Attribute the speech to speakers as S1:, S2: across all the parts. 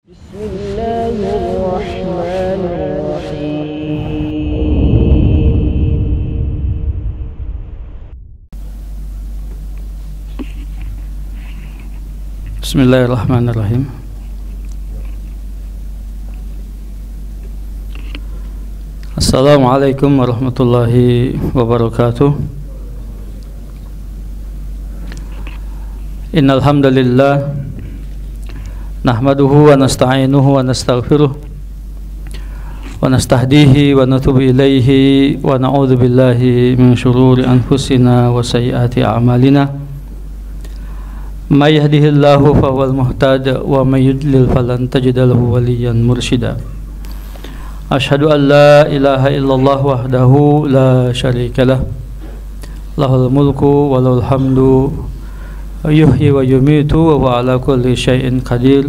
S1: Bismillahirrahmanirrahim. Assalamualaikum warahmatullahi wabarakatuh. Innal hamdalillah nahmaduhu wa nasta'inuhu wa nastaghfiruh wa nastahdihi wa natubu ilaihi wa na'udzu billahi min shururi anfusina wa sayyiati a'malina. May yahdihillahu fahuwal muhtad wa may yudlil falan tajida lahu waliyyan mursyida. Asyhadu an la ilaha illallah wahdahu la syarika lah. Lahul mulku wa lahul hamdu yuhyi wa yumitu wa huwa ala kulli syai'in qadir.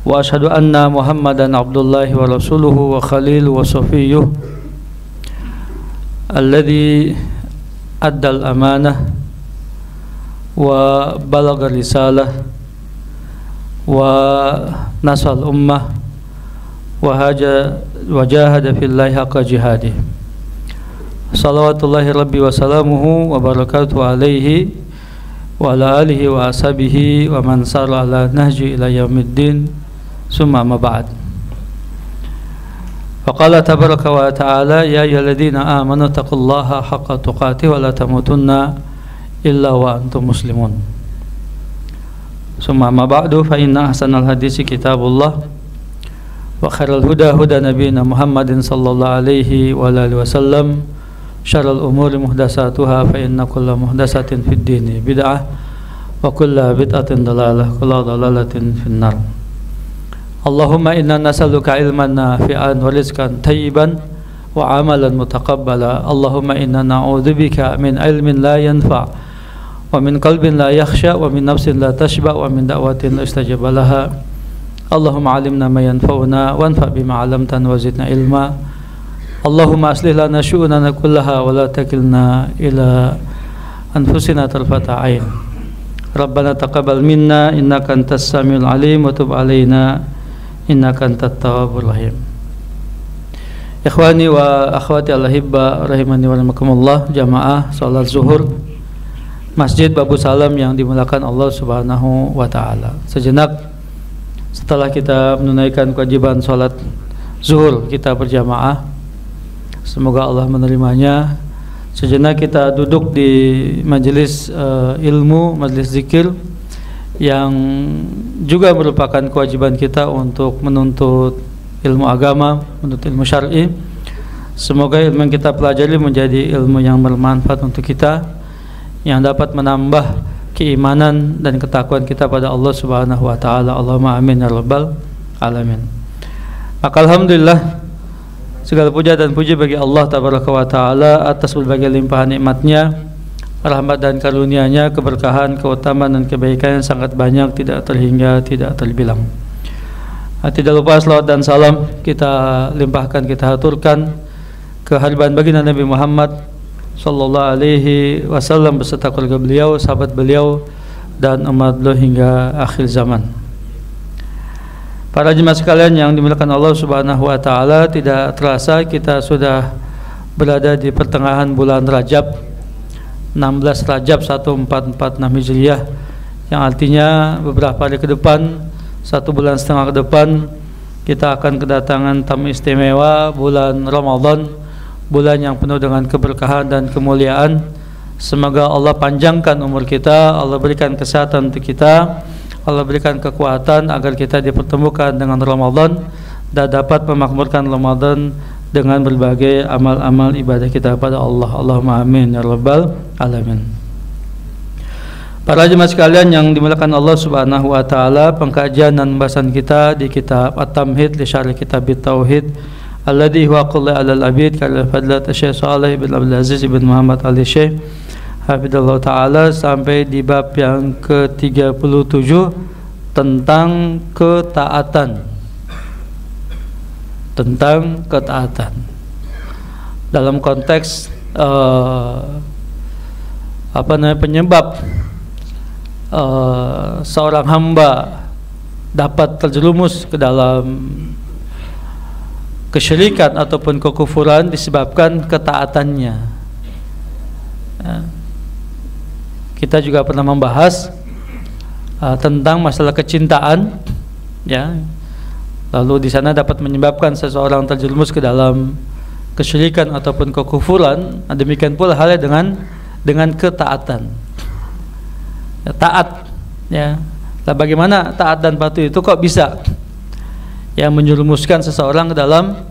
S1: Wa asyhadu anna Muhammadan abdullahi wa rasuluhu wa khalil wa safiyyuh alladzi addal amanah wa balagha risalah wa nasal ummah wa jahada fillahi haqqa jihadih. Salawatullahi rabbi wa salamuhu wa barakatuhu alaihi wa ala alihi wa ashabihi wa man sara ala nahji ila yaumiddin, summa ma ba'd. Faqala tabaraka wa ta'ala ya ayyuhalladzina amanu taqullaha haqqa tuqatih wa la tamutunna illa wa antum muslimun. Summa ma ba'du, fa inna ahsanal hadisi kitabullah wa khairal huda huda nabiyina Muhammadin sallallahu alaihi wa alihi wasallam. Syarrul umuri muhdatsatuha, fa inna kulla muhdatsatin fid dini bid'ah wa kulla bid'atin dalalah, kulla dalalatin finnar. Allahumma inna nas'aluka ilman nafi'an wa rizqan thayyiban wa amalan mutaqabbala. Allahumma inna na'udzubika min ilmin la yanfa' wa min qalbin la yakhsha wa min nafsin la tashba' wa min da'watin la istajaba laha. Allahumma 'allimna ma yanfa'una wanfa' bima 'allamtana wa zidna ilma. Allahumma aslih lana syu'unana kullaha wa la takilna ila anfusina tarfata ain. Rabbana taqabbal minna innaka antas samiul alim wa tub alaina innaka antat tawwabur rahim. Ikhwani wa akhwati al-ahibba rahimani wa rahimakumullah, jamaah salat zuhur Masjid Babu Salam yang dimuliakan Allah Subhanahu wa taala. Sejenak setelah kita menunaikan kewajiban salat zuhur kita berjamaah, semoga Allah menerimanya, sejenak kita duduk di majelis ilmu, majelis zikir yang juga merupakan kewajiban kita untuk menuntut ilmu agama, menuntut ilmu syar'i. Semoga ilmu yang kita pelajari menjadi ilmu yang bermanfaat untuk kita, yang dapat menambah keimanan dan ketakwaan kita pada Allah Subhanahu wa taala. Allahumma amin ya rabbal alamin. Maka alhamdulillah, segala puja dan puji bagi Allah tabaraka wa taala atas berbagai limpahan nikmatnya, rahmat dan karunia-Nya, keberkahan, keutamaan dan kebaikan yang sangat banyak, tidak terhingga, tidak terbilang. Tidak lupa salawat dan salam kita limpahkan, kita haturkan ke hadirat baginda Nabi Muhammad sallallahu alaihi wasallam beserta keluarga beliau, sahabat beliau dan umat beliau hingga akhir zaman. Para jemaah sekalian yang dimuliakan Allah Subhanahu wa taala, tidak terasa kita sudah berada di pertengahan bulan Rajab, 16 Rajab 1446 Hijriah, yang artinya beberapa hari ke depan, 1,5 bulan ke depan, kita akan kedatangan tamu istimewa bulan Ramadan, bulan yang penuh dengan keberkahan dan kemuliaan. Semoga Allah panjangkan umur kita, Allah berikan kesehatan untuk kita, Allah berikan kekuatan agar kita dipertemukan dengan Ramadan dan dapat memakmurkan Ramadan dengan berbagai amal-amal ibadah kita pada Allah. Allahumma amin ya rabbal alamin. Para jemaah sekalian yang dimuliakan Allah Subhanahu wa taala, pengkajian dan pembahasan kita di kitab At-Tamhid li Syarh Kitab At-Tauhid alladzi huwa qul alal abid kal fadlat Syekh Shalih bin Abdul Aziz bin Muhammad Al Syekh hafizallahu taala sampai di bab yang ke-37 tentang ketaatan. Tentang ketaatan dalam konteks penyebab seorang hamba dapat terjerumus ke dalam kesyirikan ataupun kekufuran disebabkan ketaatannya. Kita juga pernah membahas tentang masalah kecintaan, ya. Lalu di sana dapat menyebabkan seseorang terjerumus ke dalam kesyirikan ataupun kekufuran. Demikian pula halnya dengan ketaatan. Ya, taat, ya. Nah, bagaimana taat dan patuh itu kok bisa yang menjerumuskan seseorang ke dalam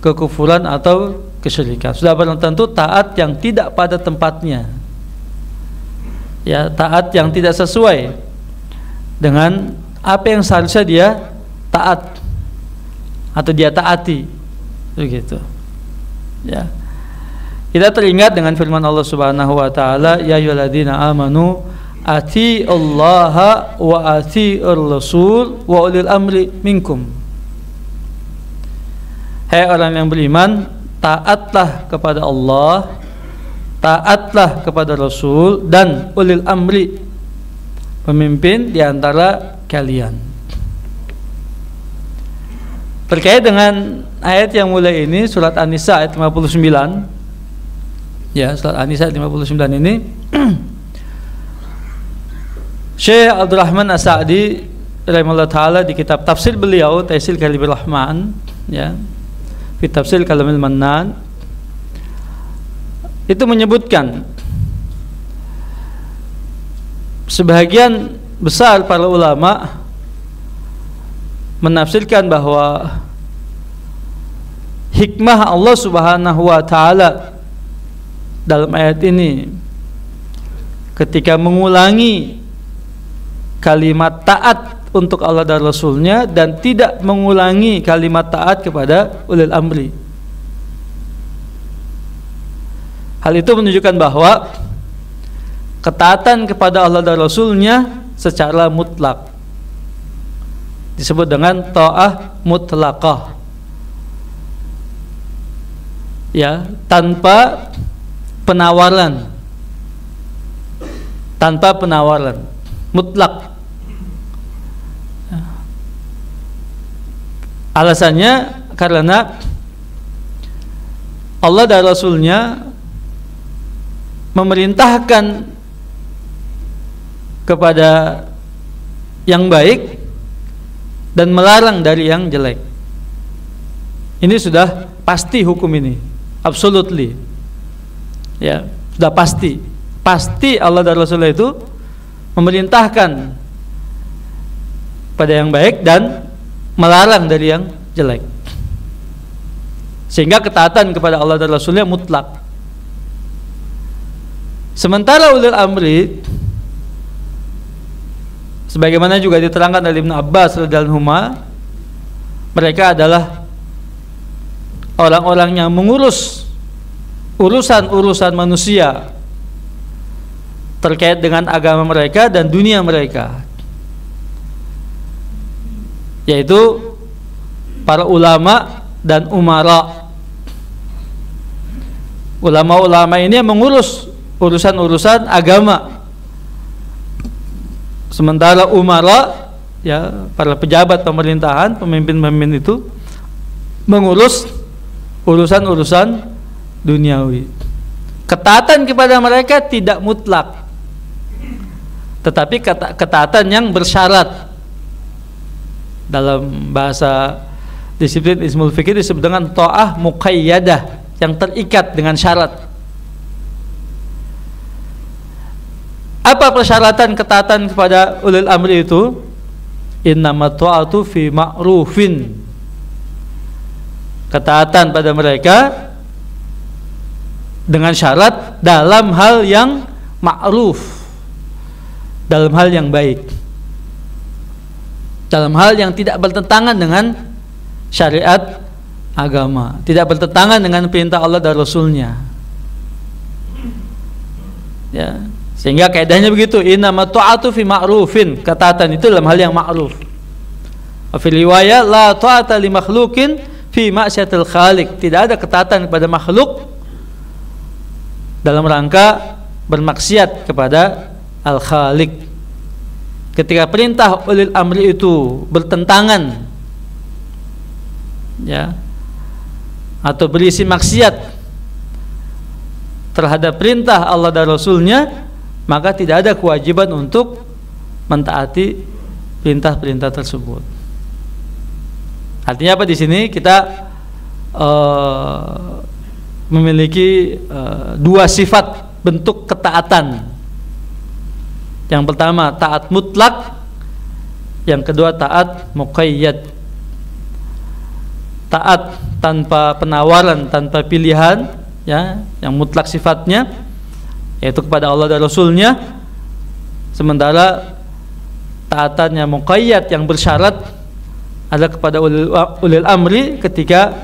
S1: kekufuran atau kesyirikan? Sudah barang tentu taat yang tidak pada tempatnya, ya, taat yang tidak sesuai dengan apa yang seharusnya dia taat atau dia taati, begitu. Ya, kita teringat dengan firman Allah Subhanahu wa taala, ya ayyuhalladzina amanu atiillaha wa atiir rasul wa ulil amri minkum. Hai orang yang beriman, taatlah kepada Allah, taatlah kepada Rasul dan ulil amri, pemimpin di antara kalian. Terkait dengan ayat yang mulai ini, surat An-Nisa ayat 59. Ya, surat An-Nisa ayat 59 ini Syekh Abdul Rahman As-Sa'di rahimahullah taala di kitab tafsir beliau Taisir Kalimir Rahman, ya, fi tafsir Kalamil Mannan, itu menyebutkan sebagian besar para ulama menafsirkan bahwa hikmah Allah Subhanahu wa taala dalam ayat ini ketika mengulangi kalimat taat untuk Allah dan Rasulnya dan tidak mengulangi kalimat taat kepada ulil amri. Hal itu menunjukkan bahwa ketaatan kepada Allah dan Rasulnya secara mutlak disebut dengan ta'ah mutlaqah, ya, tanpa penawaran, mutlak. Alasannya karena Allah dan Rasulnya memerintahkan kepada yang baik dan melarang dari yang jelek. Ini sudah pasti hukum ini, absolutely, ya, sudah pasti Allah dan Rasulnya itu memerintahkan pada yang baik dan melarang dari yang jelek, sehingga ketaatan kepada Allah dan Rasulnya mutlak. Sementara ulil amri, sebagaimana juga diterangkan oleh Ibnu Abbas radhiyallahu anhu, mereka adalah orang-orang yang mengurus urusan-urusan manusia terkait dengan agama mereka dan dunia mereka, yaitu para ulama dan umara. Ulama-ulama ini yang mengurus urusan-urusan agama, sementara umara, ya, para pejabat pemerintahan, pemimpin-pemimpin itu mengurus urusan-urusan duniawi. Ketaatan kepada mereka tidak mutlak, tetapi ketaatan yang bersyarat. Dalam bahasa disiplin ilmu fikih disebut dengan ta'ah muqayyadah, yang terikat dengan syarat. Apa persyaratan ketaatan kepada ulil amri itu? Innamat ta'atu fi ma'rufin. Ketaatan pada mereka dengan syarat dalam hal yang ma'ruf, dalam hal yang baik, dalam hal yang tidak bertentangan dengan syariat agama, tidak bertentangan dengan perintah Allah dan Rasulnya, ya. Sehingga kaidahnya begitu, innamat ta'atu fi ma'rufin, ketaatan itu dalam hal yang ma'ruf. Fi riwayat la ta'ata li makhluqin fi ma'syatil khaliq, tidak ada ketaatan kepada makhluk dalam rangka bermaksiat kepada al-khaliq, ketika perintah ulil amri itu bertentangan, ya, atau berisi maksiat terhadap perintah Allah dan Rasulnya, maka tidak ada kewajiban untuk mentaati perintah-perintah tersebut. Artinya apa di sini? Kita memiliki dua sifat bentuk ketaatan. Yang pertama taat mutlak, yang kedua taat muqayyad. Taat tanpa penawaran, tanpa pilihan, ya, yang mutlak sifatnya, yaitu kepada Allah dan Rasulnya. Sementara taatannya muqayyad, yang bersyarat, adalah kepada ulil amri ketika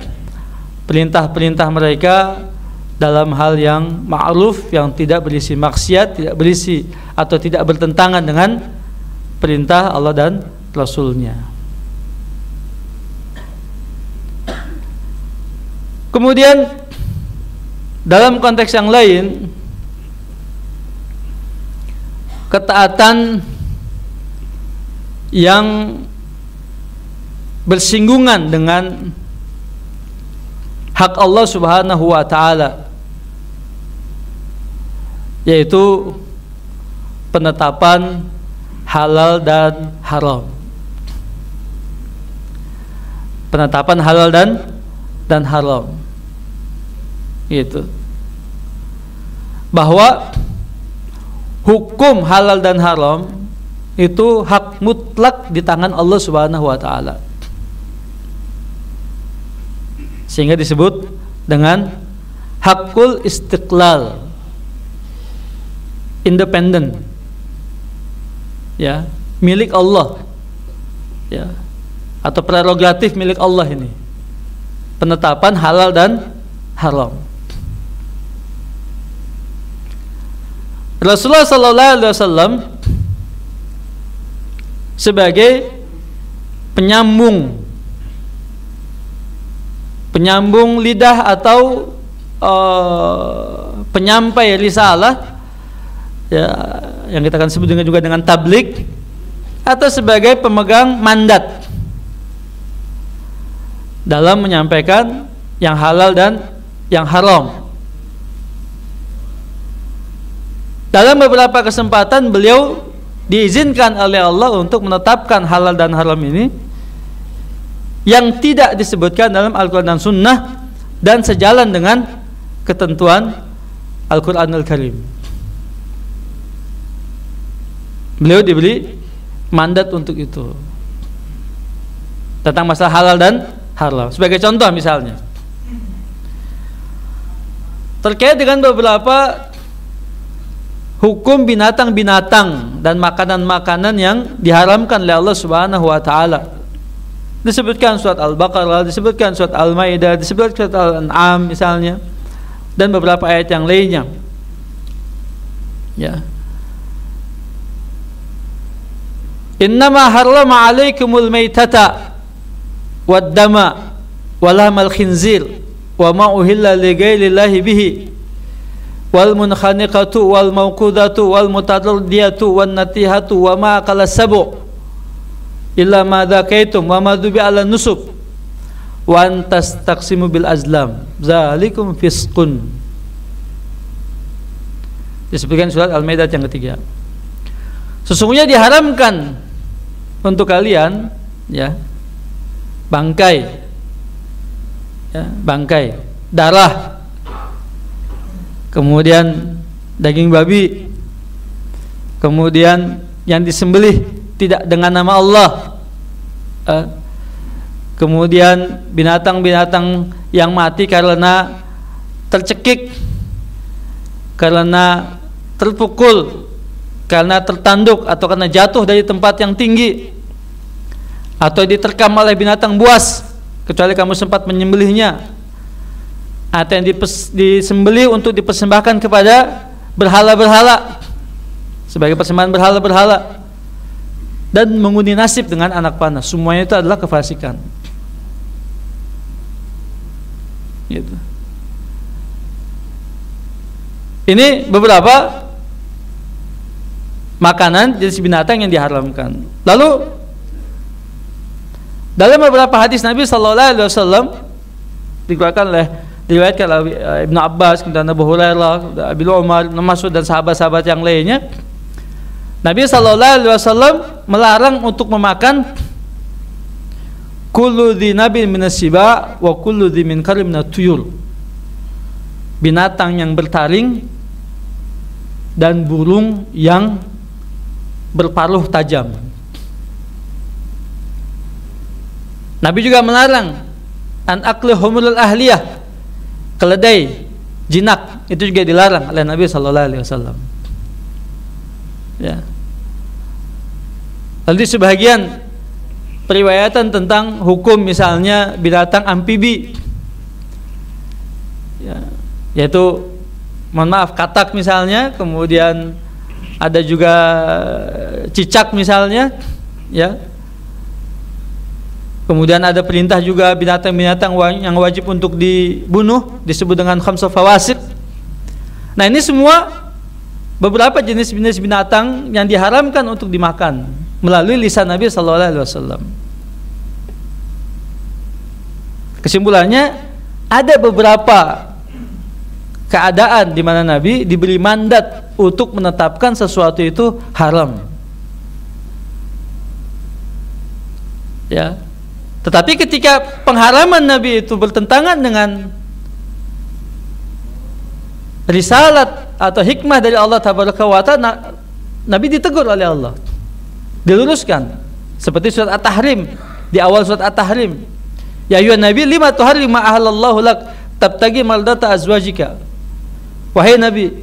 S1: perintah-perintah mereka dalam hal yang ma'ruf, yang tidak berisi maksiat, tidak berisi atau tidak bertentangan dengan perintah Allah dan Rasulnya. Kemudian dalam konteks yang lain, ketaatan yang bersinggungan dengan hak Allah Subhanahu wa ta'ala, yaitu penetapan halal dan haram. Penetapan halal dan haram, gitu. Bahwa hukum halal dan haram itu hak mutlak di tangan Allah Subhanahu wa ta'ala, sehingga disebut dengan hakul istiqlal, independen, ya, milik Allah, ya, atau prerogatif milik Allah ini, penetapan halal dan haram. Rasulullah sallallahu alaihi wasallam sebagai penyambung lidah atau penyampai risalah, ya, yang kita akan sebut juga dengan tabligh, atau sebagai pemegang mandat dalam menyampaikan yang halal dan yang haram. Dalam beberapa kesempatan beliau diizinkan oleh Allah untuk menetapkan halal dan haram ini yang tidak disebutkan dalam Al-Quran dan Sunnah, dan sejalan dengan ketentuan Al-Quranul Karim. Beliau diberi mandat untuk itu, tentang masalah halal dan haram. Sebagai contoh misalnya, terkait dengan beberapa hukum binatang-binatang dan makanan-makanan yang diharamkan oleh Allah Subhanahu wa ta'ala, disebutkan surat Al-Baqarah, disebutkan surat Al-Maidah, disebutkan surat Al-An'am misalnya, dan beberapa ayat yang lainnya, ya. Innama harrama 'alaikumul maitata wad-dama wa lahmal khinzir wa ma uhilla li ghairillahi bihi wal munkhaniqatu wal mawqudatu wal mutaraddiyatu wan natihatu wa ma akala sabu illa ma dzakaitum wa ma dhubi ala nusub wa antas taqsimu bil azlam zalikum fisqun. Disebutkan surat Al-Maidah yang ketiga. Sesungguhnya diharamkan untuk kalian, ya, bangkai, ya, bangkai, darah, kemudian daging babi, kemudian yang disembelih tidak dengan nama Allah, kemudian binatang-binatang yang mati karena tercekik, karena terpukul, karena tertanduk, atau karena jatuh dari tempat yang tinggi, atau diterkam oleh binatang buas, kecuali kamu sempat menyembelihnya, atau yang disembelih untuk dipersembahkan kepada berhala-berhala sebagai persembahan berhala-berhala, dan mengundi nasib dengan anak panah. Semuanya itu adalah kefasikan, gitu. Ini beberapa makanan jenis binatang yang diharamkan. Lalu dalam beberapa hadis Nabi sallallahu alaihi wasallam diriwayatkan oleh Ibnu Abbas, kemudian Abu Hurairah, Abi Umar, Ibnu Mas'ud dan sahabat-sahabat yang lainnya, Nabi sallallahu alaihi wasallam melarang untuk memakan kullu dzi nabin minas siba wa kullu dzi minkarin minat tuyur. Binatang yang bertaring dan burung yang berparuh tajam. Nabi juga melarang an akli humul ahliyah, keledai, jinak, itu juga dilarang oleh Nabi sallallahu alaihi wasallam. Ya. Lalu sebagian periwayatan tentang hukum misalnya binatang amfibi, ya, yaitu mohon maaf katak misalnya, kemudian ada juga cicak misalnya, ya. Kemudian ada perintah juga binatang-binatang yang wajib untuk dibunuh, disebut dengan khamsa fawasid. Nah, ini semua beberapa jenis-jenis binatang yang diharamkan untuk dimakan melalui lisan Nabi sallallahu alaihi wasallam. Kesimpulannya, ada beberapa keadaan di mana Nabi diberi mandat untuk menetapkan sesuatu itu haram. Ya. Tetapi ketika pengharaman Nabi itu bertentangan dengan risalat atau hikmah dari Allah Tabaraka wa Ta'ala, Nabi ditegur oleh Allah, diluruskan. Seperti surat At-Tahrim, di awal surat At-Tahrim, ya ayyuhan nabi lima tuharrim ma ahallallahu lak tabtagi mardata azwajika. Wahai Nabi,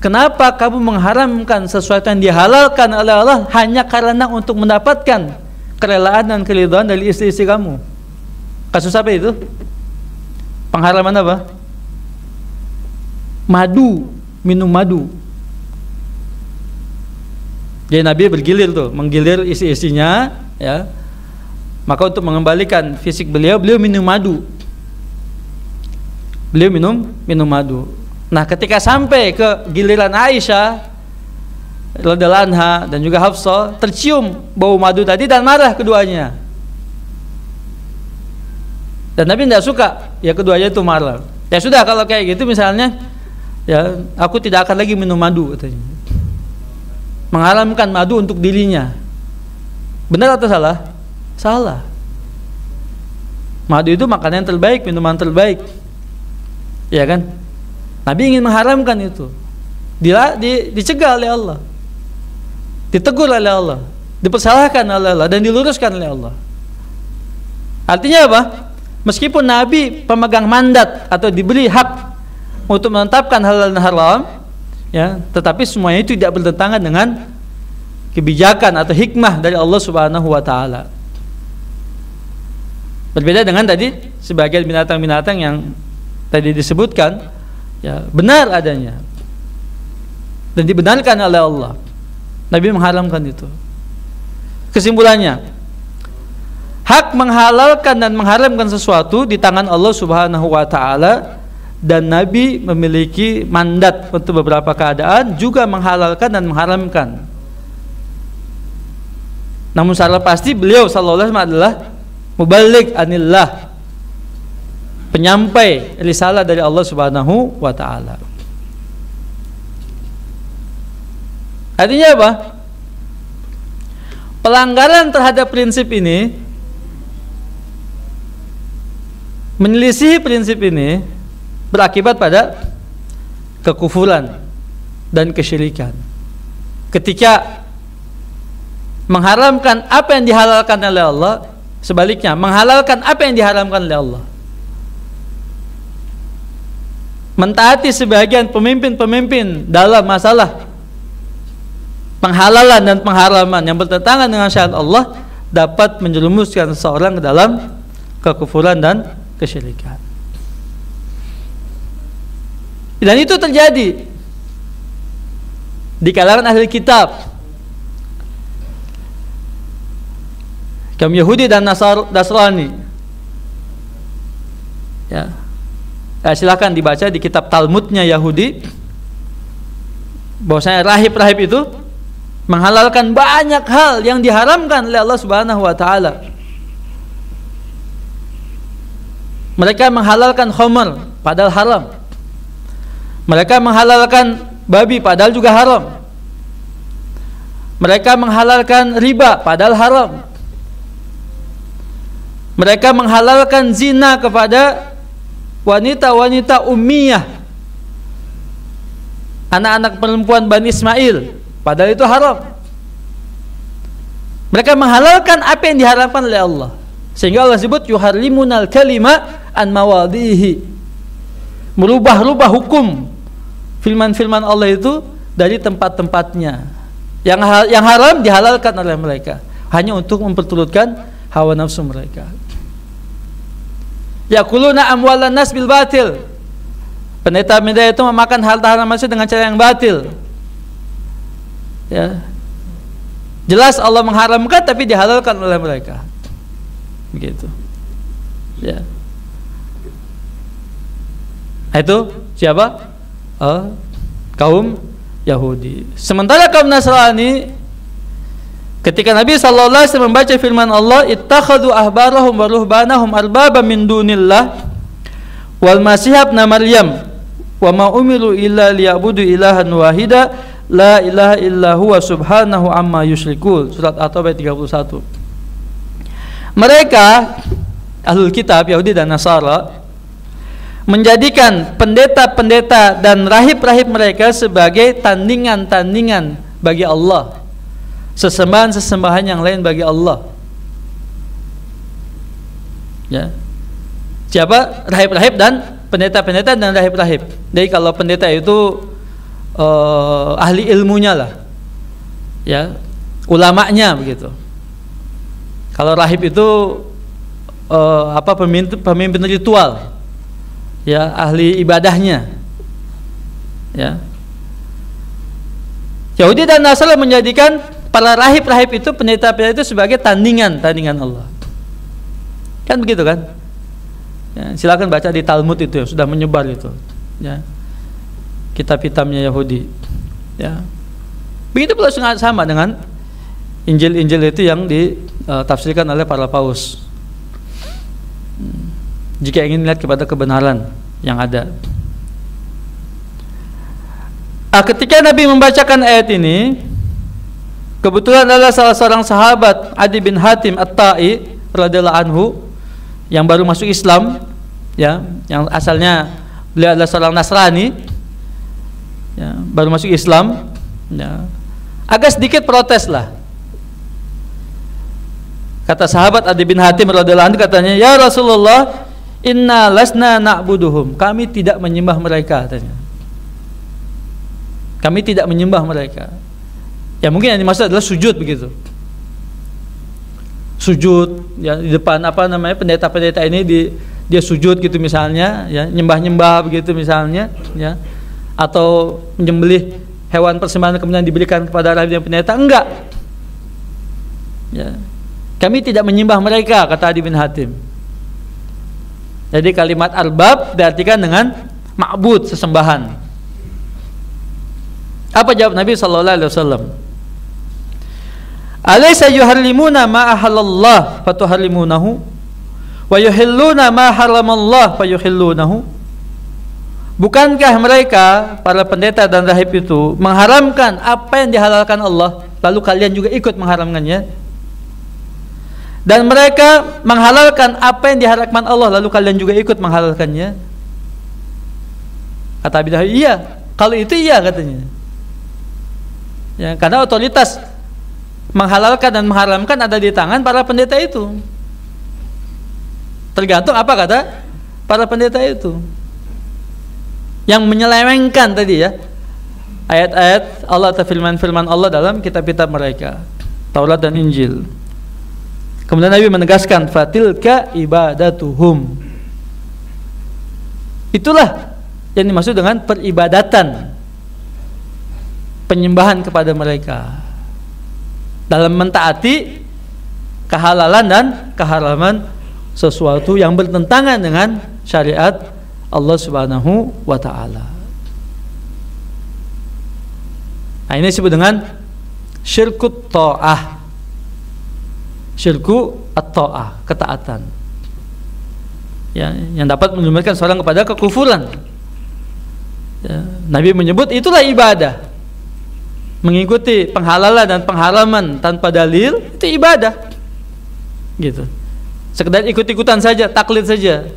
S1: kenapa kamu mengharamkan sesuatu yang dihalalkan oleh Allah hanya karena untuk mendapatkan kerelaan dan keridhaan dari istri-istri kamu? Kasus apa itu? Pengharaman apa? Madu, minum madu. Jadi Nabi bergilir tuh, menggilir istri-istrinya, ya. Maka untuk mengembalikan fisik beliau minum madu. Beliau minum madu. Nah, ketika sampai ke giliran Aisyah radhiyallahu anha dan juga Hafsah, tercium bau madu tadi dan marah keduanya. Dan Nabi tidak suka ya keduanya itu marah. Ya sudah, kalau kayak gitu misalnya, ya aku tidak akan lagi minum madu katanya. Mengharamkan madu untuk dirinya. Benar atau salah? Salah. Madu itu makanan yang terbaik, minuman terbaik. Ya kan? Nabi ingin mengharamkan itu. Dicegah oleh Allah, ditegur oleh Allah, dipersalahkan oleh Allah, dan diluruskan oleh Allah. Artinya apa? Meskipun Nabi pemegang mandat atau diberi hak untuk menetapkan halal dan haram, ya, tetapi semuanya itu tidak bertentangan dengan kebijakan atau hikmah dari Allah Subhanahu wa Ta'ala. Berbeda dengan tadi sebagian binatang-binatang yang tadi disebutkan, ya, benar adanya dan dibenarkan oleh Allah. Nabi mengharamkan itu. Kesimpulannya, hak menghalalkan dan mengharamkan sesuatu di tangan Allah Subhanahu wa Ta'ala, dan Nabi memiliki mandat untuk beberapa keadaan juga menghalalkan dan mengharamkan. Namun secara pasti beliau sallallahu alaihi wasallam adalah muballigh anillah, penyampai risalah dari Allah Subhanahu wa Ta'ala. Artinya apa? Pelanggaran terhadap prinsip ini, menyelisihi prinsip ini, berakibat pada kekufuran dan kesyirikan. Ketika mengharamkan apa yang dihalalkan oleh Allah, sebaliknya menghalalkan apa yang diharamkan oleh Allah. Mentaati sebagian pemimpin-pemimpin dalam masalah penghalalan dan pengharaman yang bertentangan dengan syariat Allah dapat menjerumuskan seseorang ke dalam kekufuran dan kesyirikan. Dan itu terjadi di kalangan ahli kitab, kaum Yahudi dan Nasrani. Ya. Silakan dibaca di kitab Talmudnya Yahudi, bahwasanya rahib-rahib itu menghalalkan banyak hal yang diharamkan oleh Allah Subhanahu wa taala. Mereka menghalalkan khamr padahal haram. Mereka menghalalkan babi padahal juga haram. Mereka menghalalkan riba padahal haram. Mereka menghalalkan zina kepada wanita-wanita ummiyah, anak-anak perempuan Bani Ismail, padahal itu haram. Mereka menghalalkan apa yang diharamkan oleh Allah, sehingga Allah sebut yuharrimunal kalima an mawadhihi, merubah-rubah hukum firman-firman Allah itu dari tempat-tempatnya. Yang haram dihalalkan oleh mereka hanya untuk memperturutkan hawa nafsu mereka. Yakuluna amwalan nas bil batil, pendeta-pendeta itu memakan harta haram manusia dengan cara yang batil. Ya, jelas Allah mengharamkan tapi dihalalkan oleh mereka, begitu. Ya, itu siapa? Kaum Yahudi. Sementara kaum Nasrani, ketika Nabi sallallahu alaihi wasallam membaca firman Allah, ittakhadhu ahbarahum wa ruhbanahum arbaba min dunillah wal masih ibn Maryam wa ma umiru illa liya'budu ilahan wahida la ilaha illa huwa subhanahu amma yusyrikun. Surat At-Taubah 31. Mereka ahlul kitab Yahudi dan Nasara menjadikan pendeta-pendeta dan rahib-rahib mereka sebagai tandingan-tandingan bagi Allah, sesembahan-sesembahan yang lain bagi Allah. Ya, siapa? Rahib-rahib dan pendeta-pendeta dan rahib-rahib. Jadi kalau pendeta itu ahli ilmunya lah, ya, ulamanya begitu. Kalau rahib itu pemimpin ritual, ya, ahli ibadahnya. Ya, Yahudi dan Nasrani menjadikan para rahib-rahib itu, pendeta-pendeta itu sebagai tandingan Allah. Kan begitu kan? Ya, silakan baca di Talmud itu, ya, sudah menyebar itu. Ya, kitab hitamnya Yahudi. Ya, begitu pula sama dengan Injil-Injil itu yang ditafsirkan oleh para paus. Jika ingin melihat kepada kebenaran yang ada. Ketika Nabi membacakan ayat ini, kebetulan adalah salah seorang sahabat Adi bin Hatim At-Ta'i radhiyallahu anhu yang baru masuk Islam, ya, yang asalnya beliau adalah seorang Nasrani, ya, baru masuk Islam, ya, agak sedikit protes lah. Kata sahabat Adi bin Hatim radhiyallahu anhu, katanya, ya Rasulullah, inna lasna na'buduhum, kami tidak menyembah mereka, katanya. Kami tidak menyembah mereka. Ya, mungkin yang dimaksud adalah sujud begitu. Sujud, ya, di depan pendeta-pendeta ini dia sujud gitu misalnya, ya, nyembah-nyembah begitu misalnya, ya. Atau menyembelih hewan persembahan kemudian diberikan kepada rahib dan pendeta, enggak. Ya. Kami tidak menyembah mereka, kata Adi bin Hatim. Jadi kalimat arbab diartikan dengan ma'bud, sesembahan. Apa jawab Nabi sallallahu alaihi wasallam? Alaysa yuharrimuna ma ahallallah fatuharrimunahu wa yuhilluna ma haramallah fayuhillunahu? Bukankah mereka, para pendeta dan rahib itu, mengharamkan apa yang dihalalkan Allah, lalu kalian juga ikut mengharamkannya? Dan mereka menghalalkan apa yang diharamkan Allah, lalu kalian juga ikut menghalalkannya? Kata Abi Dhahab, iya, kalau itu iya, katanya. Ya, karena otoritas menghalalkan dan mengharamkan ada di tangan para pendeta itu. Tergantung apa kata para pendeta itu, yang menyelewengkan tadi, ya, ayat-ayat Allah atau firman-firman Allah dalam kitab-kitab mereka, Taurat dan Injil. Kemudian Nabi menegaskan, fatilka ibadatuhum, itulah yang dimaksud dengan peribadatan, penyembahan kepada mereka dalam mentaati kehalalan dan keharaman sesuatu yang bertentangan dengan syariat Allah Subhanahu wa ta'ala. Nah, ini disebut dengan syirkut ta'ah. Syirku at-ta'ah, ketaatan. Ya, yang dapat menjurumuskan seorang kepada kekufuran. Ya, Nabi menyebut itulah ibadah. Mengikuti penghalalan dan pengharaman tanpa dalil itu ibadah. Gitu. Sekedar ikut-ikutan saja, taklid saja.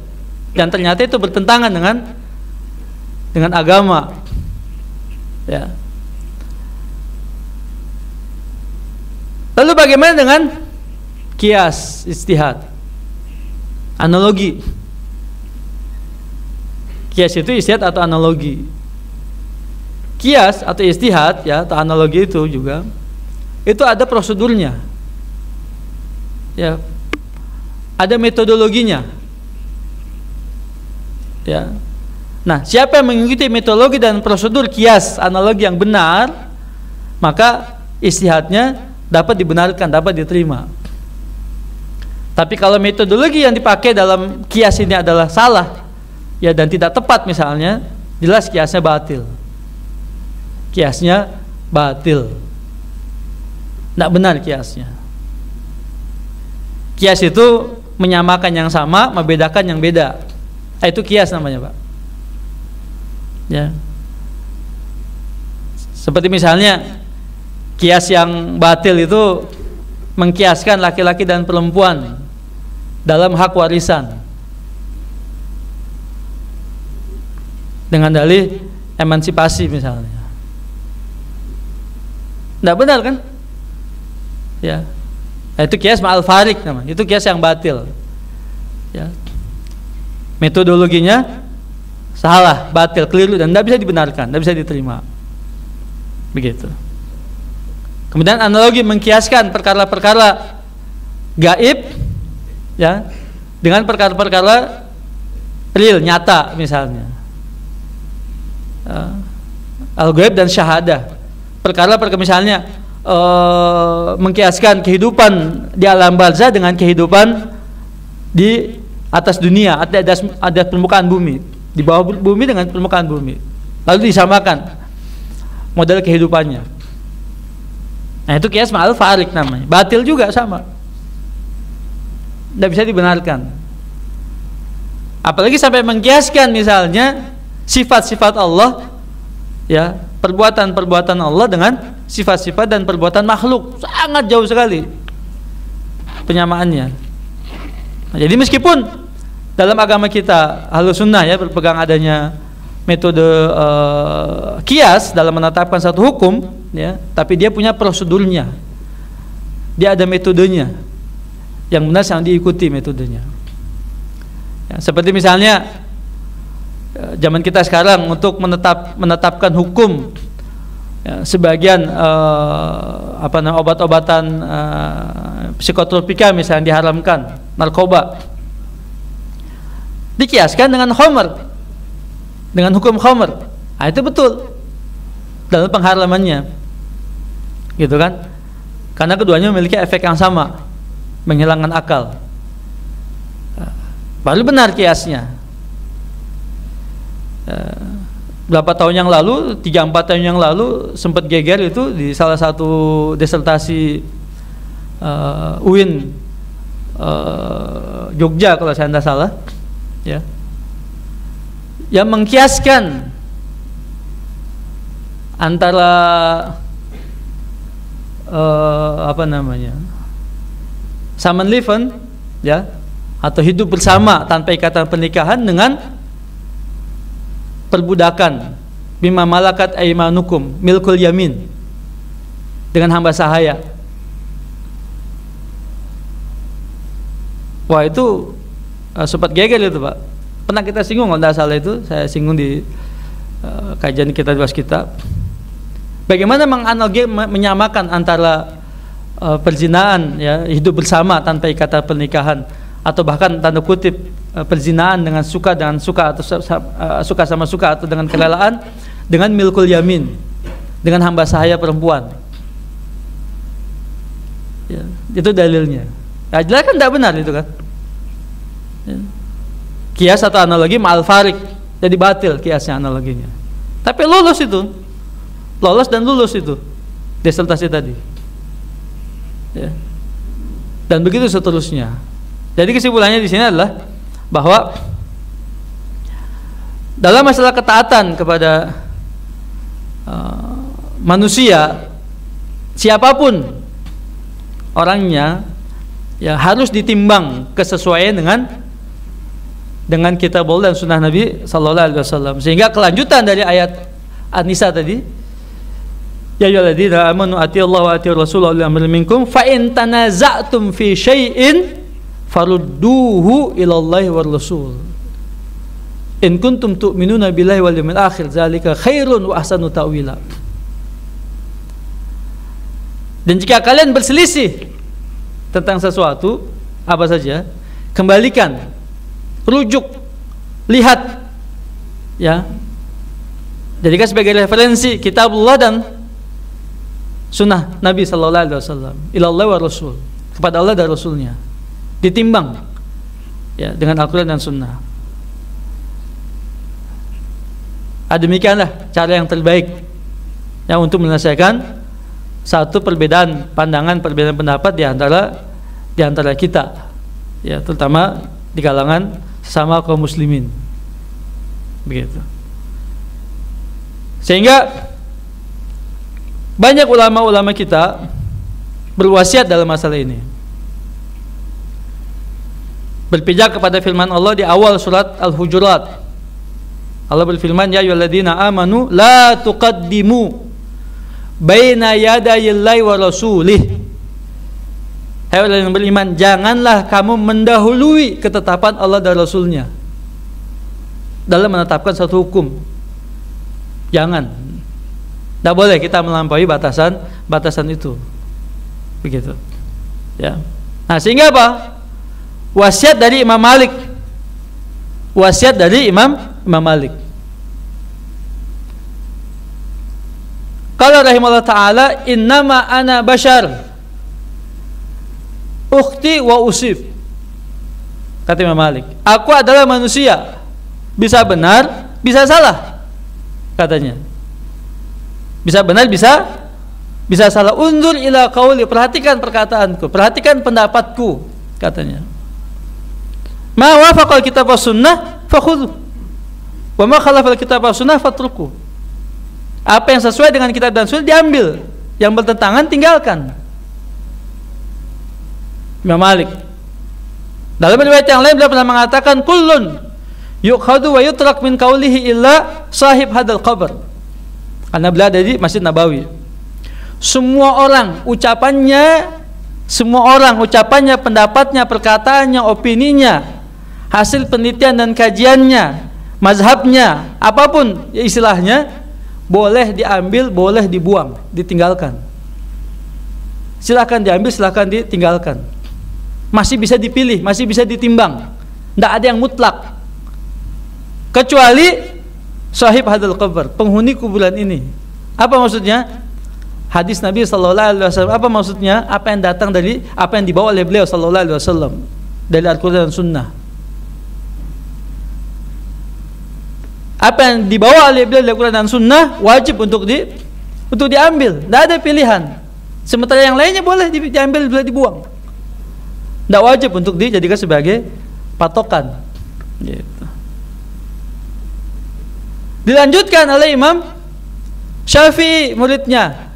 S1: Dan ternyata itu bertentangan dengan agama. Ya. Lalu bagaimana dengan kias, ijtihad, analogi? Kias itu ijtihad atau analogi. Kias atau ijtihad ya atau analogi itu juga itu ada prosedurnya. Ya. Ada metodologinya. Ya. Nah, siapa yang mengikuti metodologi dan prosedur kias analogi yang benar, maka ijtihadnya dapat dibenarkan, dapat diterima. Tapi kalau metodologi yang dipakai dalam kias ini adalah salah, ya dan tidak tepat misalnya, jelas kiasnya batil. Kiasnya batil. Tidak benar kiasnya. Kias itu menyamakan yang sama, membedakan yang beda. Itu kias namanya, Pak. Ya. Seperti misalnya kias yang batil itu mengkiaskan laki-laki dan perempuan dalam hak warisan dengan dalih emansipasi misalnya. Tidak benar kan? Ya. Itu kias ma'al farik namanya. Itu kias yang batil. Ya. Metodologinya salah, batil, keliru dan tidak bisa dibenarkan, tidak bisa diterima. Begitu. Kemudian analogi mengkiaskan perkara-perkara gaib ya dengan perkara-perkara real, nyata misalnya. Al-ghaib dan syahadah. Perkara-perkara misalnya mengkiaskan kehidupan di alam barzah dengan kehidupan di atas dunia, ada permukaan bumi, di bawah bumi dengan permukaan bumi. Lalu disamakan model kehidupannya. Nah, itu kias ma'al farik namanya. Batil juga sama. Tidak bisa dibenarkan. Apalagi sampai mengkiaskan misalnya sifat-sifat Allah ya, perbuatan-perbuatan Allah dengan sifat-sifat dan perbuatan makhluk. Sangat jauh sekali penyamaannya. Nah, jadi meskipun dalam agama kita Ahlus Sunnah ya berpegang adanya metode kias dalam menetapkan satu hukum ya, tapi dia punya prosedurnya. Dia ada metodenya. Yang benar yang diikuti metodenya. Ya, seperti misalnya zaman kita sekarang untuk menetapkan hukum ya, sebagian obat-obatan psikotropika misalnya diharamkan, narkoba dikiaskan dengan khamr, dengan hukum khamr. Nah, itu betul dalam pengharamannya, gitu kan? Karena keduanya memiliki efek yang sama, menghilangkan akal. Baru benar kiasnya. Berapa tahun yang lalu, 3-4 tahun yang lalu sempat geger itu di salah satu disertasi UIN Jogja kalau saya tidak salah ya, yang mengkiaskan antara Saman Leven ya, atau hidup bersama tanpa ikatan pernikahan dengan perbudakan, bima malakat aimanukum, milkul yamin, dengan hamba sahaya. Wah, itu sempat geger itu, Pak. Pernah kita singgung kalau tidak salah itu, saya singgung di kajian kita di Waskita. Bagaimana menyamakan antara perzinaan ya, hidup bersama tanpa ikatan pernikahan, atau bahkan tanda kutip perzinaan dengan suka atau suka sama suka atau dengan kerelaan, dengan milkul yamin, dengan hamba sahaya perempuan ya, itu dalilnya ya, jelas kan tidak benar itu kan ya. Kias atau analogi ma'al farik, jadi batil kiasnya, analoginya. Tapi lolos itu, lolos dan lulus itu disertasi tadi. ya. Dan begitu seterusnya. Jadi kesimpulannya di sini adalah bahwa dalam masalah ketaatan kepada manusia, siapapun orangnya, ya harus ditimbang kesesuaian dengan kitab Allah dan sunnah Nabi sallallahu alaihi wasallam. Sehingga kelanjutan dari ayat An-Nisa tadi, ya ayyuhalladzina amanu atiillaha wa atiir rasulahu ulil amri minkum fa in tanaza'tum fi syai'in farudduhu ilallahi war rasul in kuntum tu'minuna billahi wal yawmil akhir zalika khairun wa ahsanu ta'wila. Dan jika kalian berselisih tentang sesuatu apa saja, kembalikan, rujuk, lihat, ya, jadikan sebagai referensi kitabullah dan sunnah Nabi sallallahu alaihi wasallam, ilallah wa rasul, kepada Allah dan Rasulnya, ditimbang, ya, dengan Al-Quran dan sunnah. Demikianlah cara yang terbaik, ya, untuk menyelesaikan satu perbedaan pandangan, perbedaan pendapat di antara kita, ya, terutama di kalangan sesama kaum muslimin, begitu. Sehingga banyak ulama-ulama kita berwasiat dalam masalah ini, berpijak kepada firman Allah di awal surat Al-Hujurat. Allah berfirman, ya ayyuhalladzina amanu la tuqaddimu baina yadayillahi wa rasulih. Hai orang yang beriman, janganlah kamu mendahului ketetapan Allah dan Rasulnya dalam menetapkan satu hukum. Jangan, tidak boleh kita melampaui batasan itu, begitu, ya. Nah, sehingga apa? Wasiat dari Imam Malik, Imam Malik. Qala rahimahullah ta'ala, innama ana bashar ukhti wa usif. Kata Imam Malik, aku adalah manusia, bisa benar, bisa salah, katanya. Bisa benar, bisa salah. Undur ila qauli, perhatikan perkataanku, perhatikan pendapatku, katanya. Ma wafaqal kitab was sunnah fakhudhu wa ma khalafal kitab was sunnah fatruku. Apa yang sesuai dengan kitab dan sunnah diambil, yang bertentangan tinggalkan. Imam Malik. Dalam riwayat yang lain beliau pernah mengatakan, kullun yukhadu wa yutrak min qawlihi illa sahib hadal qabr. Karena beliau ada di Masjid Nabawi. Semua orang ucapannya, pendapatnya, perkataannya, opininya, hasil penelitian dan kajiannya, mazhabnya, apapun istilahnya, boleh diambil, boleh dibuang, ditinggalkan. Silakan diambil, silakan ditinggalkan. Masih bisa dipilih, masih bisa ditimbang. Tidak ada yang mutlak, kecuali sahib hadal qabr, penghuni kuburan ini. Apa maksudnya? Hadis Nabi sallallahu alaihi wasallam. Apa maksudnya? Apa yang datang dari, apa yang dibawa oleh beliau sallallahu alaihi wasallam dari Al-Quran dan Sunnah. Apa yang dibawa oleh beliau dari Al-Quran dan Sunnah wajib untuk diambil. Tidak ada pilihan. Sementara yang lainnya boleh diambil, boleh dibuang. Tidak wajib untuk dijadikan sebagai patokan. Gitu. Dilanjutkan oleh Imam Syafi'i, muridnya.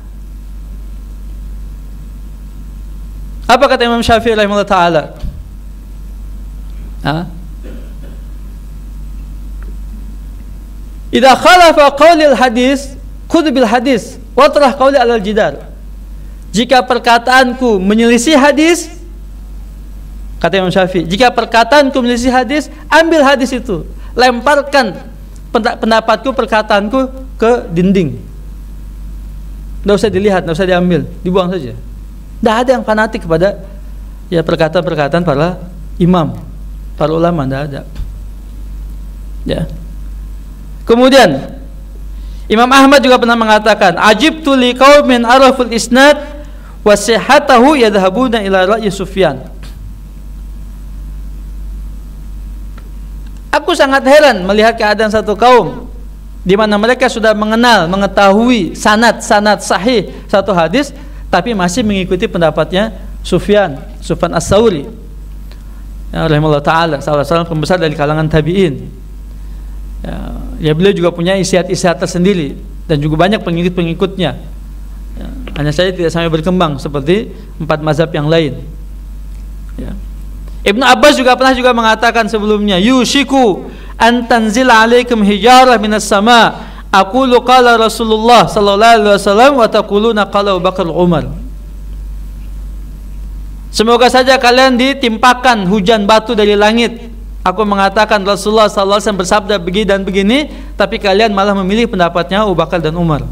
S1: Apa kata Imam Syafi'i rahimahullah ta'ala? Idza khalafa qaulil hadis khudh bil hadis wa tarah qauli alal jidar. Jika perkataanku menyelisih hadis, kata Imam Syafi'i, jika perkataanku menyelisih hadis, ambil hadis itu, lemparkan pendapatku, perkataanku ke dinding. Tidak usah dilihat, tidak usah diambil, dibuang saja. Tidak ada yang fanatik kepada, ya, perkataan-perkataan para imam, para ulama, tidak ada. Ya. Kemudian Imam Ahmad juga pernah mengatakan, ajibtu liqaumin araful isnad wa sihhatahu yadhhabuna ila ra'yi Sufyan. Aku sangat heran melihat keadaan satu kaum di mana mereka sudah mengenal, mengetahui sanad sahih satu hadis, tapi masih mengikuti pendapatnya Sufyan As-Tsauri, rahimahullah taala, salah seorang pembesar dari kalangan tabi'in. Ya, beliau juga punya istihad-istihad tersendiri dan juga banyak pengikut-pengikutnya. Ya, hanya saja tidak sampai berkembang seperti 4 mazhab yang lain. Ya. Ibnu Abbas juga pernah mengatakan sebelumnya, yushiku an tanzila alaikum hijarah minas sama, aqulu qala Rasulullah sallallahu alaihi wasallam wa taquluna qala Abu Bakar Umar. Semoga saja kalian ditimpakan hujan batu dari langit. Aku mengatakan Rasulullah sallallahu alaihi wasallam bersabda begini dan begini, tapi kalian malah memilih pendapatnya Abu Bakar dan Umar.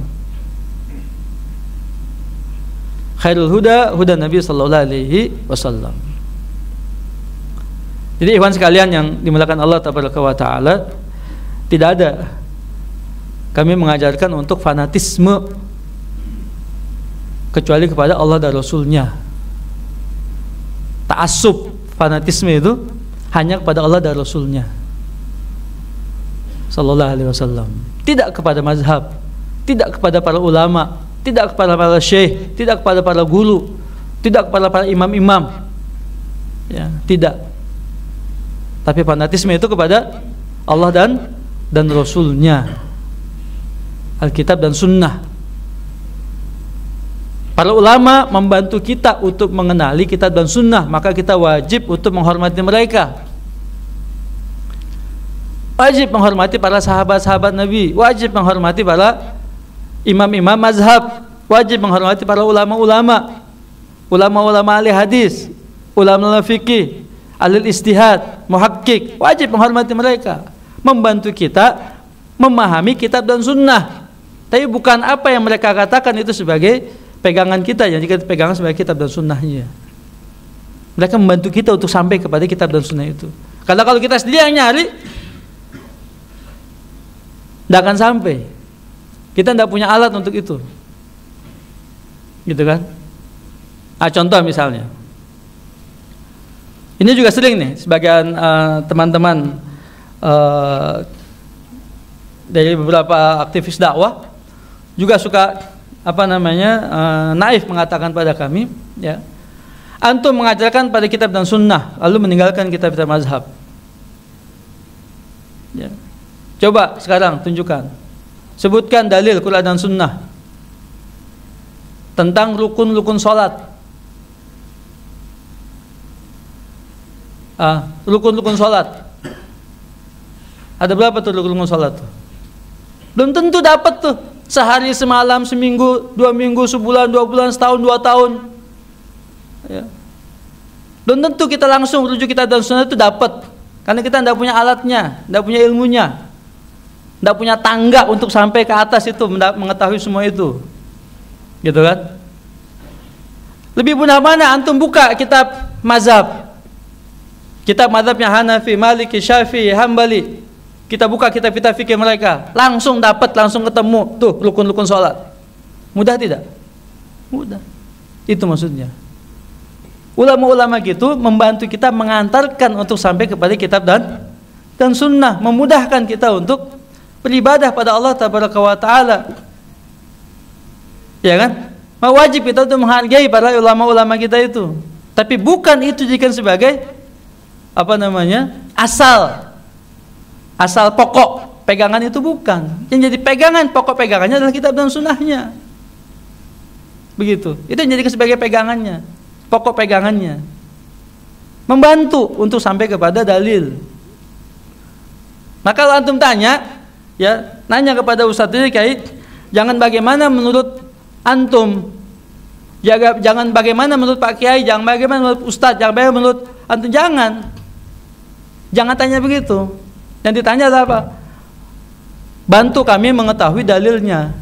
S1: Khairul huda huda Nabi sallallahu alaihi wasallam. Jadi ikhwan sekalian yang dimuliakan Allah tabaraka wa taala, tidak ada kami mengajarkan untuk fanatisme kecuali kepada Allah dan Rasulnya. Ta'assub, fanatisme itu hanya kepada Allah dan Rasulnya sallallahu alaihi wasallam, tidak kepada mazhab, tidak kepada para ulama, tidak kepada para syekh, tidak kepada para guru, tidak kepada para imam-imam, ya, tidak. Tapi fanatisme itu kepada Allah dan Rasulnya, Alkitab dan Sunnah. Para ulama membantu kita untuk mengenali kitab dan sunnah, maka kita wajib untuk menghormati mereka. Wajib menghormati para sahabat-sahabat Nabi, wajib menghormati para imam-imam mazhab, wajib menghormati para ulama-ulama, ulama-ulama ahli hadis, ulama fikih, ahli istihad, muhakkik, wajib menghormati mereka, membantu kita memahami kitab dan sunnah. Tapi bukan apa yang mereka katakan itu sebagai pegangan kita, yang kita pegangan sebagai kitab dan sunnahnya. Mereka membantu kita untuk sampai kepada kitab dan sunnah itu. Karena kalau kita sendiri yang nyari, tidak akan sampai. Kita tidak punya alat untuk itu, gitu kan? Contoh misalnya, ini juga sering nih sebagian teman-teman dari beberapa aktivis dakwah juga suka naif mengatakan pada kami, ya, antum mengajarkan pada kitab dan sunnah lalu meninggalkan kitab-kitab mazhab. Ya. Coba sekarang tunjukkan, sebutkan dalil Quran dan sunnah tentang rukun-rukun sholat. Rukun-rukun sholat ada berapa tuh rukun-rukun sholat? Belum tentu dapat tuh sehari, semalam, seminggu, 2 minggu, sebulan, 2 bulan, setahun, 2 tahun, ya. Belum tentu kita langsung rujuk kitab dan sunnah itu dapat, karena kita tidak punya alatnya, tidak punya ilmunya, tidak punya tangga untuk sampai ke atas itu mengetahui semua itu, gitu kan? Lebih mudah mana antum buka kitab mazhab, kitab mazhabnya Hanafi, Maliki, Syafi'i, Hambali. Kita buka kitab-kitab fikih mereka, langsung dapat, langsung ketemu tuh rukun-rukun sholat. Mudah tidak? Mudah. Itu maksudnya. Ulama-ulama gitu membantu kita mengantarkan untuk sampai kepada kitab dan sunnah, memudahkan kita untuk beribadah pada Allah tabaraka wa taala. Ya kan? Wajib kita untuk menghargai para ulama-ulama kita itu. Tapi bukan itu dijadikan sebagai asal pokok pegangan, itu bukan. Yang jadi pegangan, pokok pegangannya adalah kitab dan sunnahnya. Begitu. Itu yang jadi sebagai pegangannya, pokok pegangannya. Membantu untuk sampai kepada dalil. Maka kalau antum tanya, ya, nanya kepada ustadz ini kayak, jangan bagaimana menurut antum, jangan bagaimana menurut Pak Kiai, jangan bagaimana menurut ustadz, jangan bagaimana menurut antum, jangan tanya begitu. Yang ditanya adalah apa? Bantu kami mengetahui dalilnya,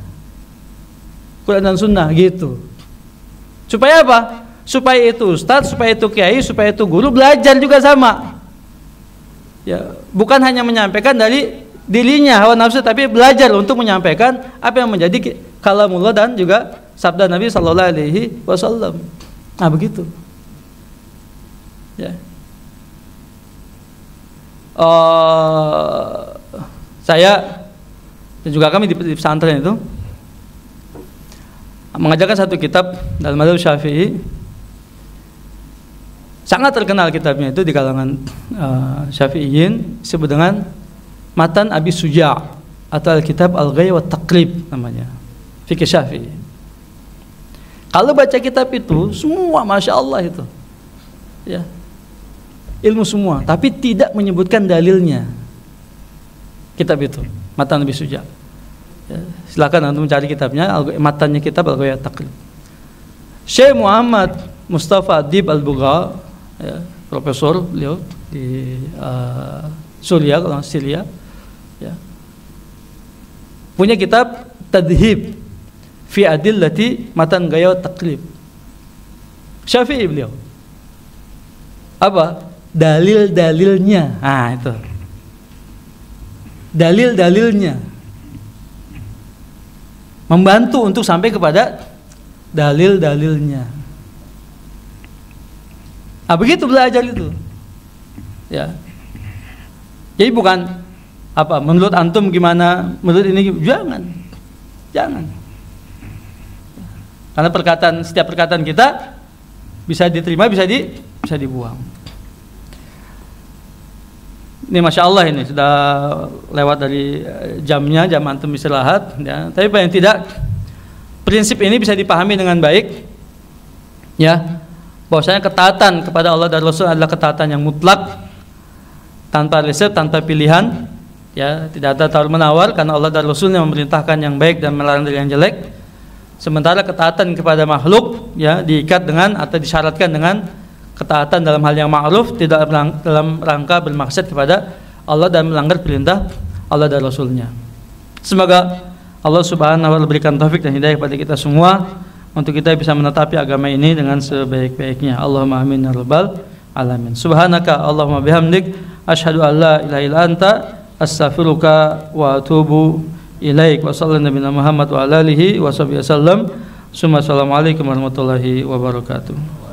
S1: Quran dan sunnah, gitu. Supaya apa? Supaya itu ustadz, supaya itu kiai, supaya itu guru belajar juga sama. Ya, bukan hanya menyampaikan dari dirinya hawa nafsu, tapi belajar untuk menyampaikan apa yang menjadi kalamullah dan juga sabda Nabi sallallahu alaihi wasallam. Nah, begitu. Ya. Saya dan juga kami di pesantren itu mengajarkan satu kitab dalam mazhab Syafi'i, Sangat terkenal kitabnya itu di kalangan Syafi'iyin, disebut dengan Matan Abi Suja' atau Al-Kitab Al-Ghaya wa Taqrib namanya, fikih Syafi'i. Kalau baca kitab itu semua Masya Allah itu ya, ilmu semua, tapi tidak menyebutkan dalilnya. Kitab itu Matan Abi Suja' ya, silakan antum mencari kitabnya, matannya kitab Al-Ghaya wa Taqrib. Syekh Muhammad Mustafa Adib Al-Bugha ya, profesor beliau di Suriah, kalau Syria ya, punya kitab Tadhib fi Adillati Matan Ghaya wa Taqrib. Syafi'i beliau. Apa? Dalil-dalilnya. Ah, itu. Dalil-dalilnya. Membantu untuk sampai kepada dalil-dalilnya. Begitu belajar itu. Ya. Jadi bukan apa menurut antum gimana, menurut ini jangan. Karena setiap perkataan kita bisa diterima, bisa dibuang. Ini Masya Allah, ini sudah lewat dari jamnya, jam antum istirahat ya. Tapi paling tidak prinsip ini bisa dipahami dengan baik ya, bahwasanya ketaatan kepada Allah dan Rasul adalah ketaatan yang mutlak, tanpa resep, tanpa pilihan ya, tidak ada tawar-menawar, karena Allah dan Rasulnya memerintahkan yang baik dan melarang dari yang jelek. Sementara ketaatan kepada makhluk ya diikat dengan atau disyaratkan dengan ketaatan dalam hal yang ma'ruf, tidak dalam rangka bermaksud kepada Allah dan melanggar perintah Allah dan Rasulnya. Semoga Allah Subhanahu wa ta'ala berikan taufik dan hidayah kepada kita semua untuk kita bisa menetapi agama ini dengan sebaik-baiknya. Allahumma amin ya rabbal alamin. Subhanaka Allahumma bihamdik asyhadu an la ilaha illa anta astaghfiruka wa atubu ilaik. Wa sallallahu nabiyana Muhammad wa ala alihi wa sahbihi wasallam. Assalamualaikum warahmatullahi wabarakatuh.